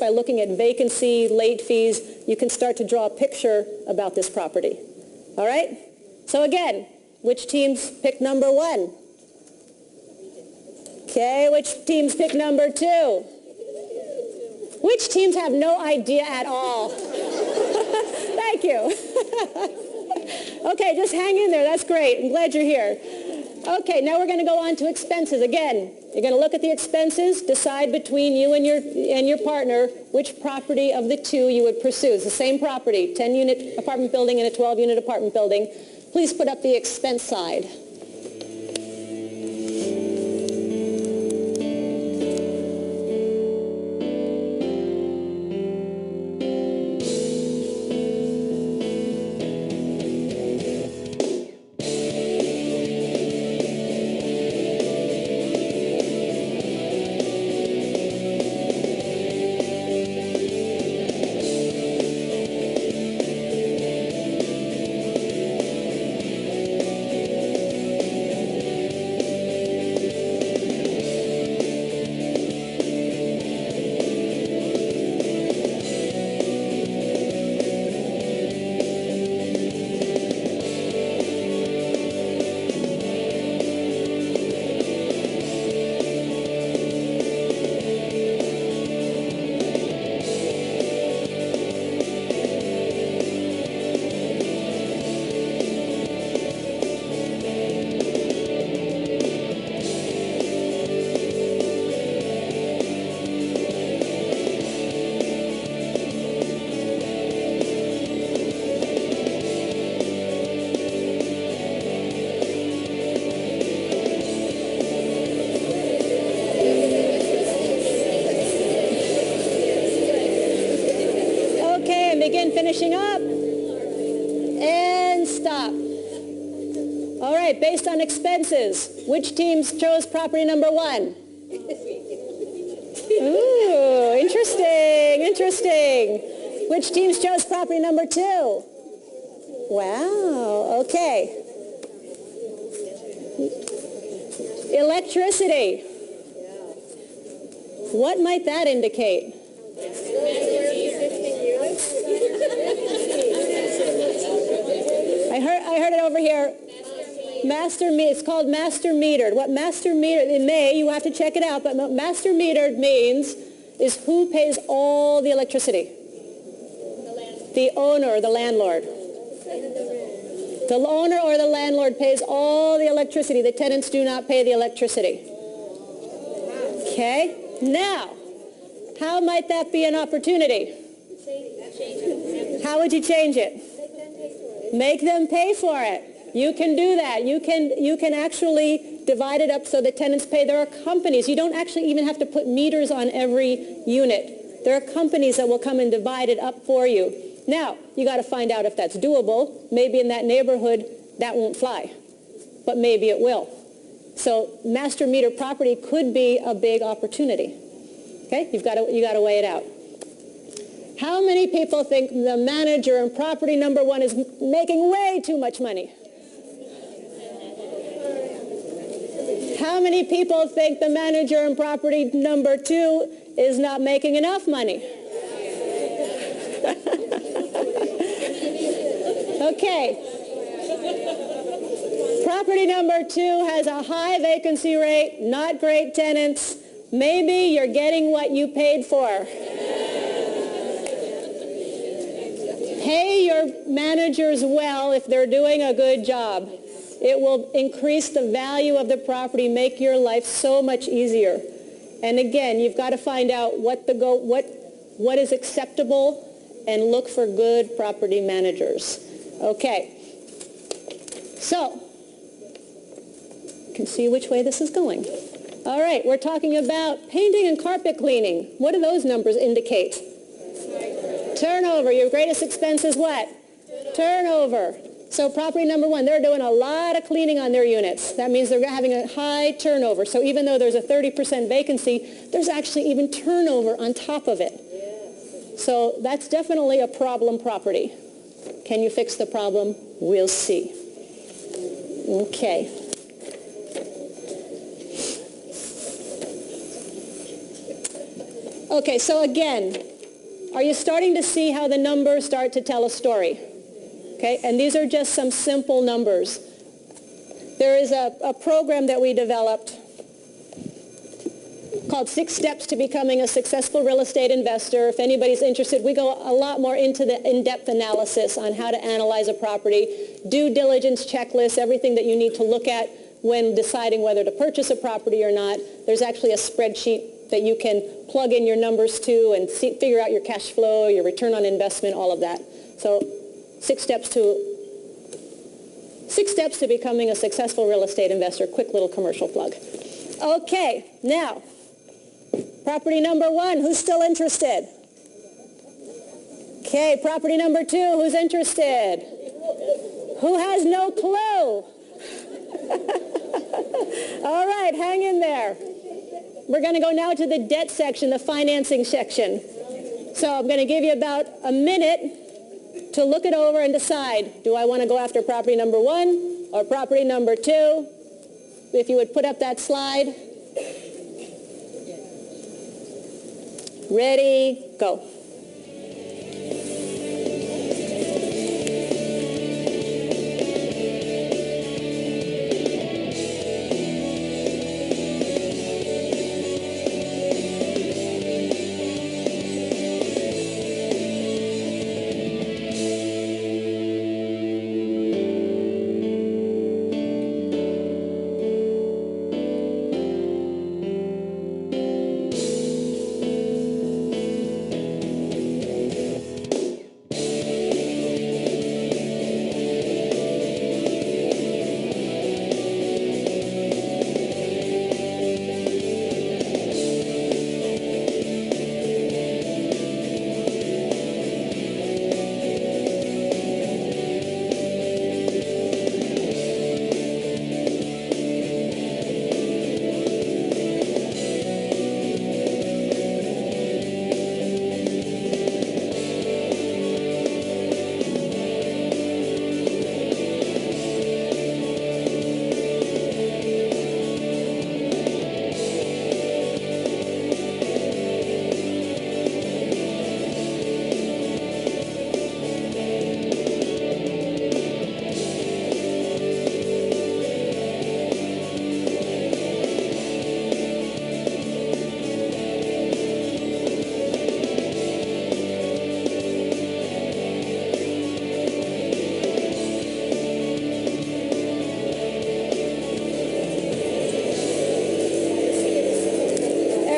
by looking at vacancy, late fees, you can start to draw a picture about this property. All right? So again, which teams pick number 1? Okay, which teams pick number 2? Which teams have no idea at all? Thank you. Okay, just hang in there. That's great. I'm glad you're here. Okay, now we're going to go on to expenses. Again, you're going to look at the expenses, decide between you and your partner which property of the two you would pursue. It's the same property, 10-unit apartment building and a 12-unit apartment building. Please put up the expense side. Begin finishing up. And stop. All right, based on expenses, which teams chose property number 1? Ooh, interesting, interesting. Which teams chose property number 2? Wow, okay. Electricity. What might that indicate? I heard it over here. It's called master metered. What master metered, you have to check it out, but what master metered means is who pays all the electricity? The owner or the landlord. The owner or the landlord pays all the electricity. The tenants do not pay the electricity. Okay? Now, how might that be an opportunity? How would you change it? Make them pay for it. You can do that. You can actually divide it up so the tenants pay. There are companies. You don't actually even have to put meters on every unit. There are companies that will come and divide it up for you. Now, you got to find out if that's doable. Maybe in that neighborhood that won't fly, but maybe it will. So master meter property could be a big opportunity. Okay? You got to weigh it out. How many people think the manager in property number 1 is making way too much money? How many people think the manager in property number 2 is not making enough money? Okay. Property number 2 has a high vacancy rate, not great tenants. Maybe you're getting what you paid for. Pay your managers well if they're doing a good job. It will increase the value of the property, make your life so much easier. And again, you've got to find out what is acceptable and look for good property managers. Okay. So, you can see which way this is going. All right, we're talking about painting and carpet cleaning. What do those numbers indicate? Turnover. Your greatest expense is what? Turnover. So property number 1, they're doing a lot of cleaning on their units. That means they're having a high turnover. So even though there's a 30% vacancy, there's actually even turnover on top of it. So that's definitely a problem property. Can you fix the problem? We'll see. Okay. Okay, so again, Are you starting to see how the numbers start to tell a story? Okay, and these are just some simple numbers. There is a program that we developed called 6 Steps to Becoming a Successful Real Estate Investor. If anybody's interested, we go a lot more into the in-depth analysis on how to analyze a property, due diligence checklists, everything that you need to look at when deciding whether to purchase a property or not. There's actually a spreadsheet that you can plug in your numbers to and figure out your cash flow, your return on investment, all of that. So 6 steps to becoming a successful real estate investor. Quick little commercial plug. Okay, now, property number 1, who's still interested? Okay, property number 2, who's interested? Who has no clue? All right, hang in there. We're going to go now to the debt section, the financing section. So I'm going to give you about a minute to look it over and decide, do I want to go after property number 1 or property number 2? If you would put up that slide. Ready, go.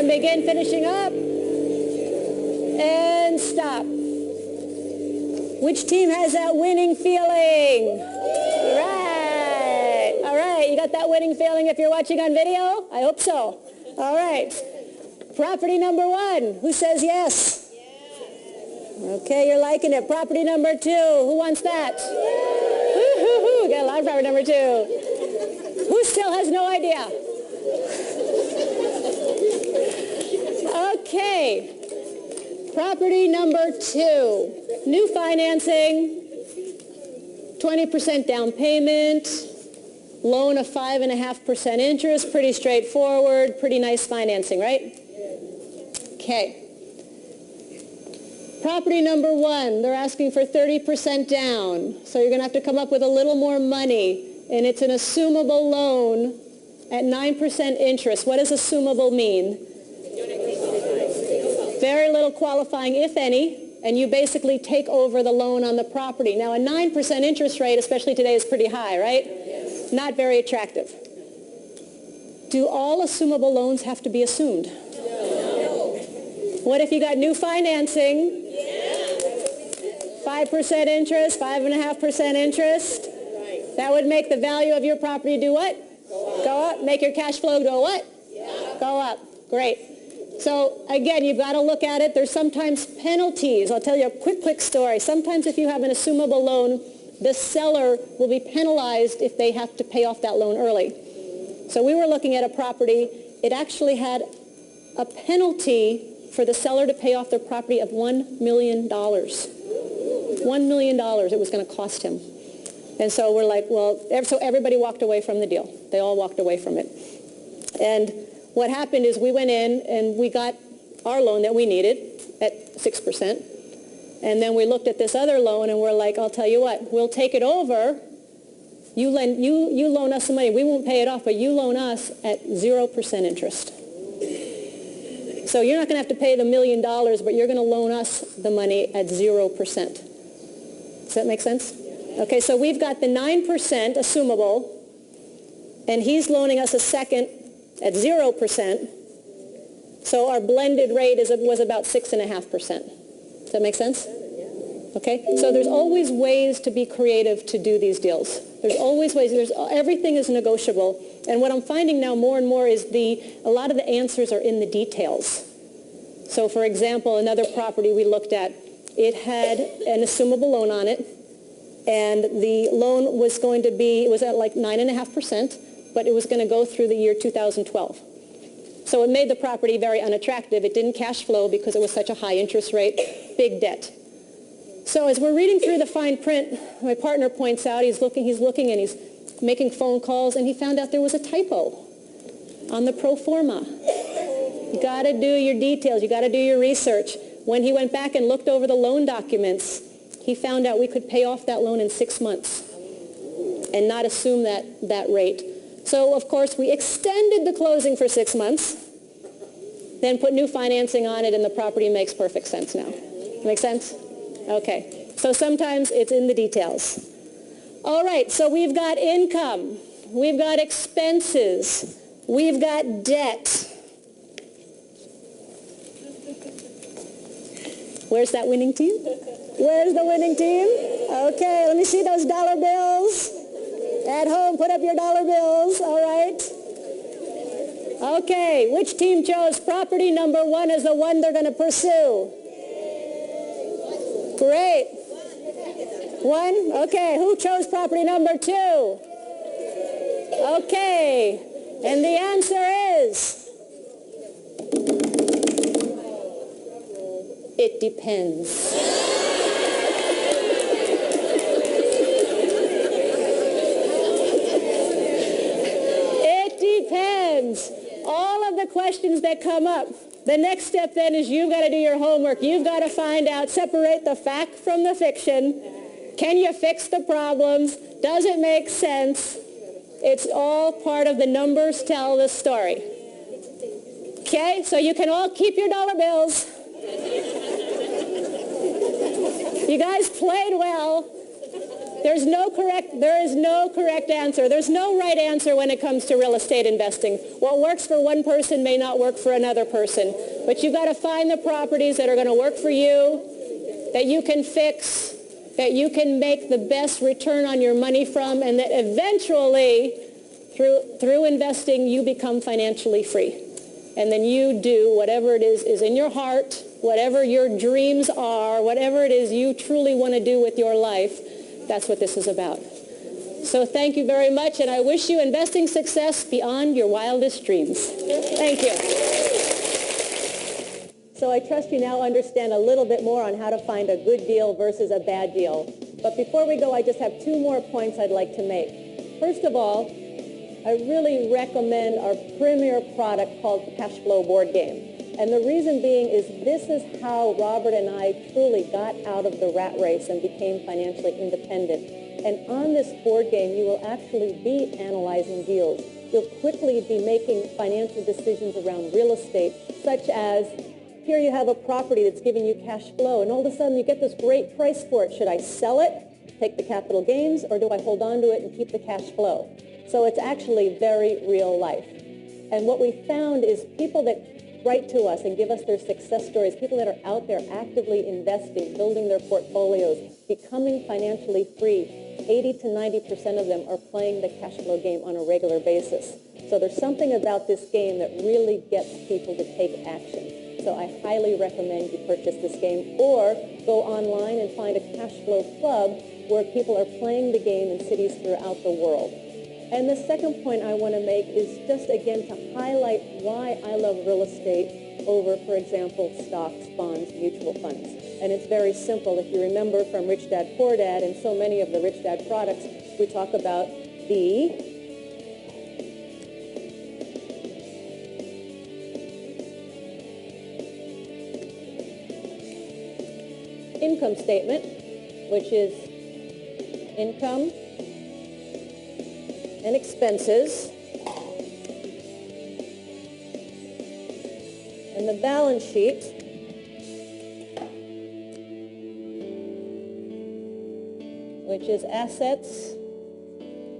Begin finishing up. And stop. Which team has that winning feeling? All right. All right. You got that winning feeling if you're watching on video? I hope so. All right. Property number 1. Who says yes? Okay, you're liking it. Property number 2. Who wants that? Woo-hoo-hoo. Got a lot of property number 2. Who still has no idea? Okay, property number 2, new financing, 20% down payment, loan of 5.5% interest, pretty straightforward, pretty nice financing, right? Okay. Property number 1, they're asking for 30% down, so you're going to have to come up with a little more money, and it's an assumable loan at 9% interest. What does assumable mean? Very little qualifying, if any, and you basically take over the loan on the property. Now, a 9% interest rate, especially today, is pretty high, right? Yes. Not very attractive. Do all assumable loans have to be assumed? No. What if you got new financing? 5% interest, 5.5% interest? That would make the value of your property do what? Go up. Make your cash flow go what? Go up. Great. So, again, you've got to look at it. There's sometimes penalties. I'll tell you a quick story. Sometimes if you have an assumable loan, the seller will be penalized if they have to pay off that loan early. So we were looking at a property. It actually had a penalty for the seller to pay off their property of $1 million. $1 million it was going to cost him. And so we're like, well, so everybody walked away from the deal. They all walked away from it. And what happened is we went in and we got our loan that we needed, at 6%. And then we looked at this other loan and we're like, I'll tell you what, we'll take it over. You loan us some money. We won't pay it off, but you loan us at 0% interest. So you're not going to have to pay the $1 million, but you're going to loan us the money at 0%. Does that make sense? Okay, so we've got the 9% assumable, and he's loaning us a second at 0%. So our blended rate was about 6.5%. Does that make sense? Okay, so there's always ways to be creative to do these deals. There's always ways. Everything is negotiable. And what I'm finding now more and more is a lot of the answers are in the details. So for example, another property we looked at, it had an assumable loan on it, and the loan was going to be, it was at like 9.5%, but it was going to go through the year 2012. So it made the property very unattractive. It didn't cash flow because it was such a high interest rate, big debt. So as we're reading through the fine print, my partner points out, he's looking and he's making phone calls, and he found out there was a typo on the pro forma. You got to do your details. You got to do your research. When he went back and looked over the loan documents, he found out we could pay off that loan in 6 months and not assume that rate. So, of course, we extended the closing for 6 months, then put new financing on it, and the property makes perfect sense now. Make sense? Okay. So sometimes it's in the details. All right, so we've got income, we've got expenses, we've got debt. Where's that winning team? Where's the winning team? Okay, let me see those dollar bills. At home, put up your dollar bills, all right? Okay, which team chose property number 1 as the one they're going to pursue? Great. 1? Okay, who chose property number 2? Okay, and the answer is... it depends. It depends. All of the questions that come up, the next step then is you've got to do your homework. You've got to find out, separate the fact from the fiction. Can you fix the problems? Does it make sense? It's all part of the numbers tell the story. Okay, so you can all keep your dollar bills. You guys played well. There is no correct answer. There's no right answer when it comes to real estate investing. What works for one person may not work for another person. But you've got to find the properties that are going to work for you, that you can fix, that you can make the best return on your money from, and that eventually, through investing, you become financially free. And then you do whatever it is in your heart, whatever your dreams are, whatever it is you truly want to do with your life. That's what this is about. So thank you very much, and I wish you investing success beyond your wildest dreams. Thank you. So I trust you now understand a little bit more on how to find a good deal versus a bad deal. But before we go, I just have 2 more points I'd like to make. First of all, I really recommend our premier product called the Cash Flow Board Game. And the reason being is this is how Robert and I truly got out of the rat race and became financially independent. And on this board game, you will actually be analyzing deals. You'll quickly be making financial decisions around real estate, such as here you have a property that's giving you cash flow, and all of a sudden you get this great price for it. Should I sell it, take the capital gains, or do I hold on to it and keep the cash flow? So it's actually very real life. And what we found is people that write to us and give us their success stories, people that are out there actively investing, building their portfolios, becoming financially free, 80 to 90% of them are playing the cash flow game on a regular basis. So there's something about this game that really gets people to take action. So I highly recommend you purchase this game or go online and find a cash flow club where people are playing the game in cities throughout the world. And the second point I want to make is just, again, to highlight why I love real estate over, for example, stocks, bonds, mutual funds. And it's very simple. If you remember from Rich Dad, Poor Dad and so many of the Rich Dad products, we talk about the income statement, which is income and expenses, and the balance sheet which is assets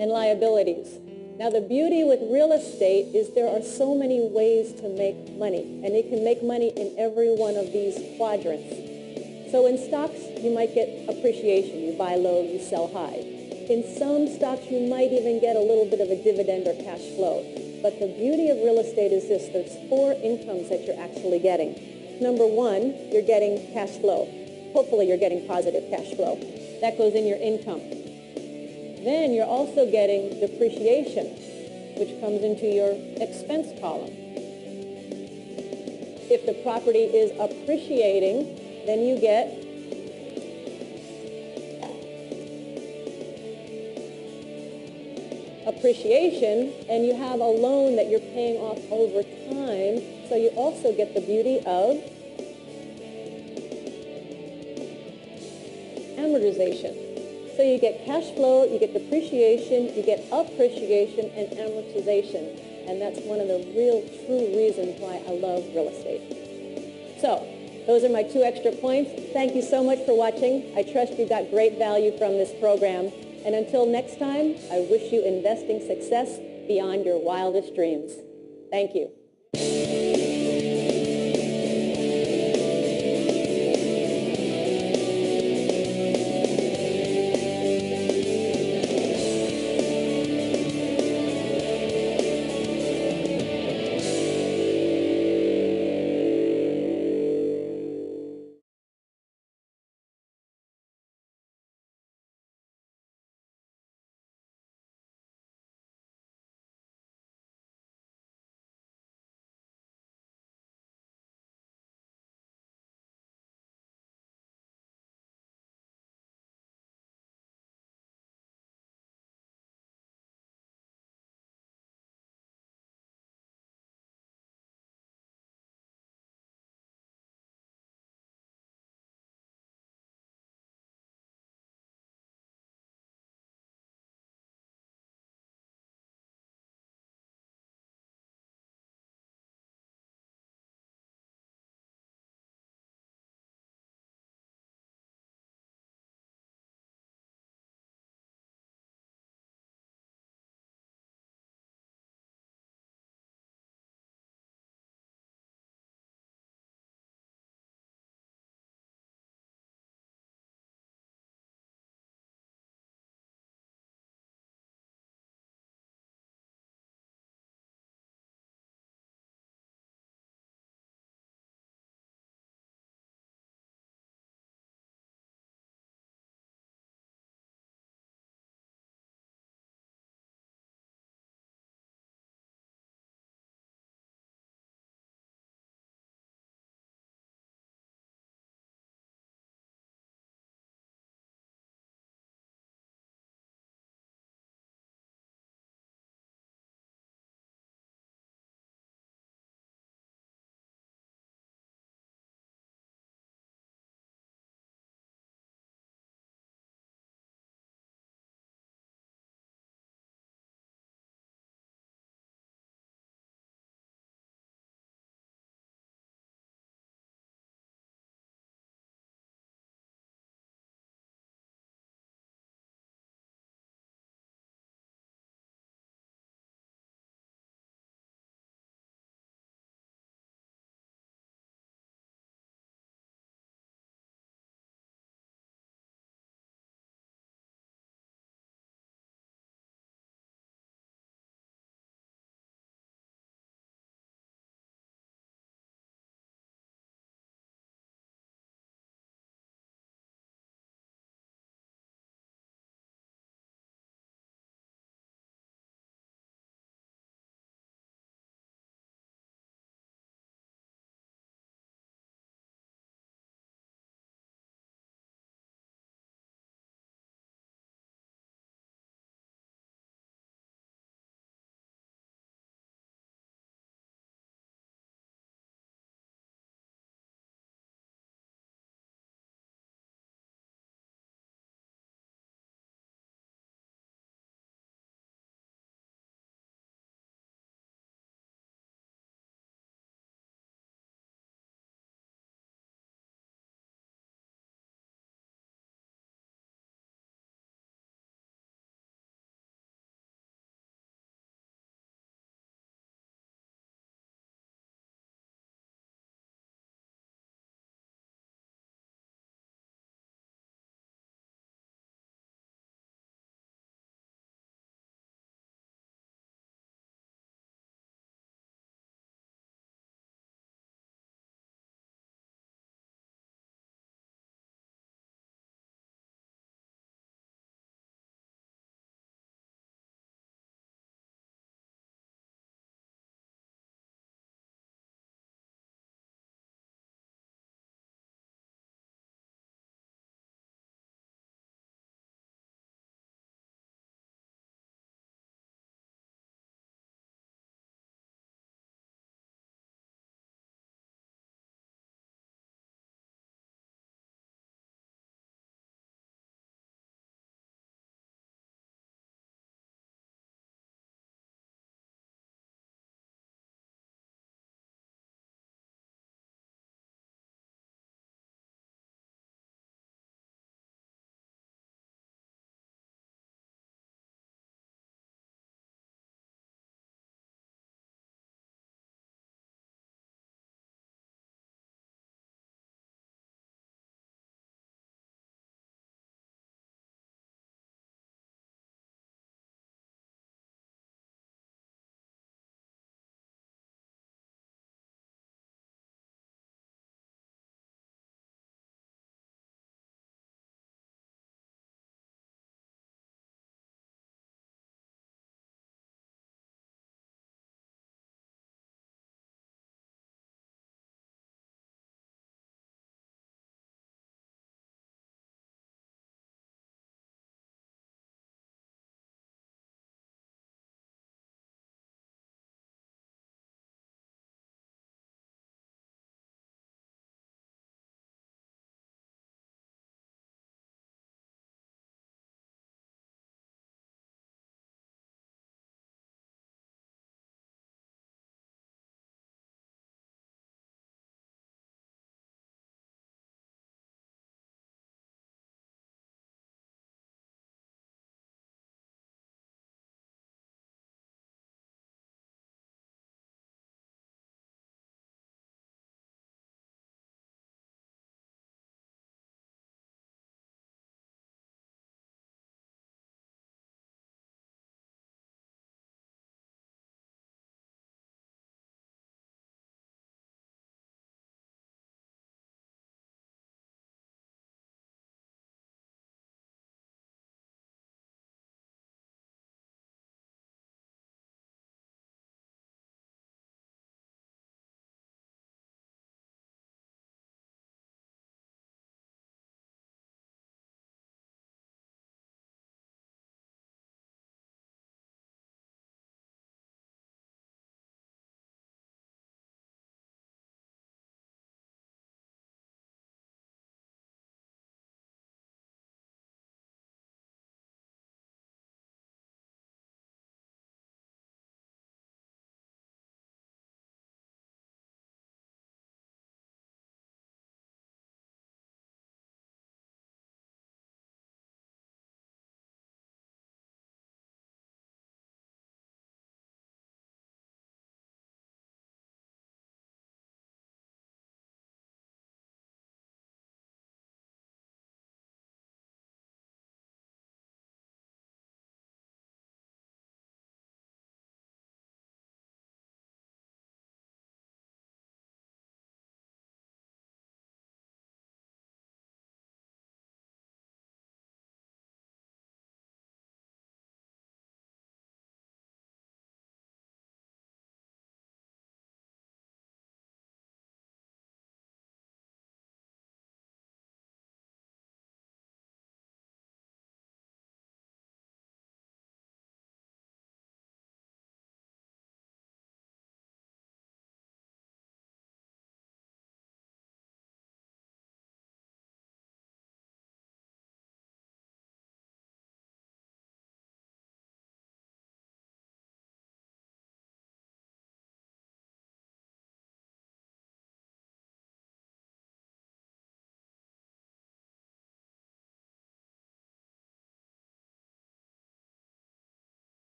and liabilities. Now, the beauty with real estate is there are so many ways to make money, and you can make money in every one of these quadrants. So in stocks, you might get appreciation. You buy low, you sell high. In some stocks, you might even get a little bit of a dividend or cash flow. But the beauty of real estate is this. There's 4 incomes that you're actually getting. Number 1, you're getting cash flow. Hopefully, you're getting positive cash flow. That goes in your income. Then you're also getting depreciation, which comes into your expense column. If the property is appreciating, then you get appreciation, and you have a loan that you're paying off over time, so you also get the beauty of amortization. So you get cash flow, you get depreciation, you get appreciation and amortization. And that's one of the real true reasons why I love real estate. So those are my 2 extra points. Thank you so much for watching. I trust you got great value from this program. And until next time, I wish you investing success beyond your wildest dreams. Thank you.